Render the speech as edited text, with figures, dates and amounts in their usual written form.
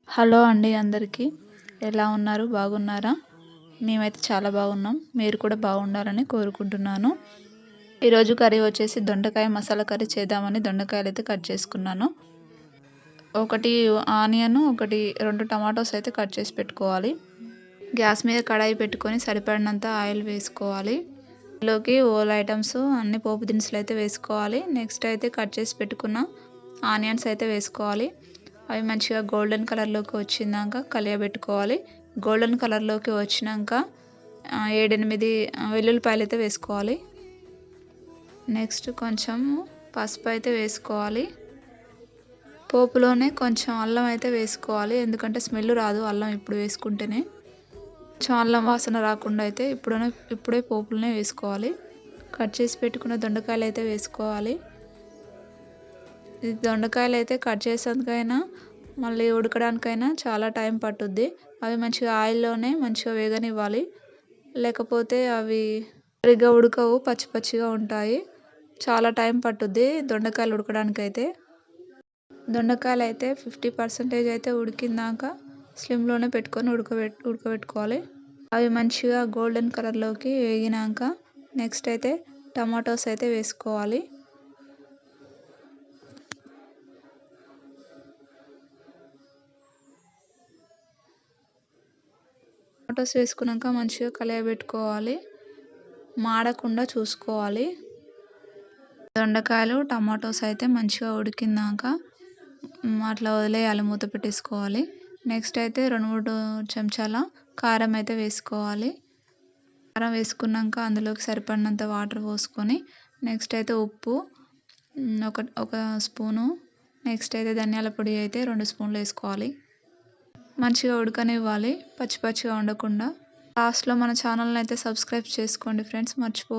Hello అండి అందరికీ. ఎలా ఉన్నారు? బాగున్నారా? మేమైతే చాలా బాగున్నాం. మీరు కూడా బాగుండాలని కోరుకుంటున్నాను. ఈరోజు కర్రీ వచ్చేసి దొండకాయ మసాలా కర్రీ చేద్దామని దొండకాయలైతే కట్ చేసుకున్నాను. ఒకటి ఆనియన్, 2 టమాటోస్ అయితే కట్ చేసి పెట్టుకోవాలి. గ్యాస్ మీద కడాయి పెట్టుకొని సరిపడినంత ఆయిల్ వేసుకోవాలి. ఇందులోకి ఓల్ ఐటమ్స్ అన్ని పోపు దినుసులు అయితే వేసుకోవాలి. నెక్స్ట్ అయితే కట్ చేసి పెట్టుకున్న ఆనియన్స్ అయితే వేసుకోవాలి. అవి మంచిగా గోల్డెన్ కలర్లోకి వచ్చినాక కలియబెట్టుకోవాలి. గోల్డెన్ కలర్లోకి వచ్చినాక 7-8 వెల్లుల్లిపాయలు అయితే వేసుకోవాలి. నెక్స్ట్ కొంచెం పసుపు అయితే వేసుకోవాలి. పోపులోనే కొంచెం అల్లం అయితే వేసుకోవాలి, ఎందుకంటే స్మెల్ రాదు అల్లం ఇప్పుడు వేసుకుంటేనే. కొంచెం అల్లం వాసన రాకుండా అయితే ఇప్పుడే పోపులనే వేసుకోవాలి. కట్ చేసి పెట్టుకున్న దొండకాయలు అయితే వేసుకోవాలి. ఈ దొండకాయలు అయితే కట్ చేసేందుకైనా మళ్ళీ ఉడకడానికైనా చాలా టైం పట్టుద్ది. అవి మంచిగా ఆయిల్లోనే మంచిగా వేగనివ్వాలి, లేకపోతే అవి సరిగ్గా ఉడకవు, పచ్చి పచ్చిగా ఉంటాయి. చాలా టైం పట్టుద్ది దొండకాయలు ఉడకడానికైతే. దొండకాయలు అయితే 50% అయితే ఉడికిందాక స్లిమ్లోనే పెట్టుకొని ఉడకబెట్టుకోవాలి. అవి మంచిగా గోల్డెన్ కలర్లోకి వేగినాక నెక్స్ట్ అయితే టమాటోస్ అయితే వేసుకోవాలి. టమాటోస్ వేసుకున్నాక మంచిగా కలియబెట్టుకోవాలి, మాడకుండా చూసుకోవాలి. దొండకాయలు టమాటోస్ అయితే మంచిగా ఉడికినాక అట్లా వదిలేయాలి, మూత పెట్టేసుకోవాలి. నెక్స్ట్ అయితే 2-3 చెంచాల కారం అయితే వేసుకోవాలి. కారం వేసుకున్నాక అందులోకి సరిపడినంత వాటర్ పోసుకొని నెక్స్ట్ అయితే ఉప్పు ఒక స్పూను, నెక్స్ట్ అయితే ధనియాల పొడి అయితే 2 స్పూన్లు వేసుకోవాలి. మంచిగా ఉడకనివ్వాలి, పచ్చి పచ్చిగా ఉండకుండా. లాస్ట్లో మన ఛానల్ని అయితే సబ్స్క్రైబ్ చేసుకోండి ఫ్రెండ్స్, మర్చిపోవద్దు.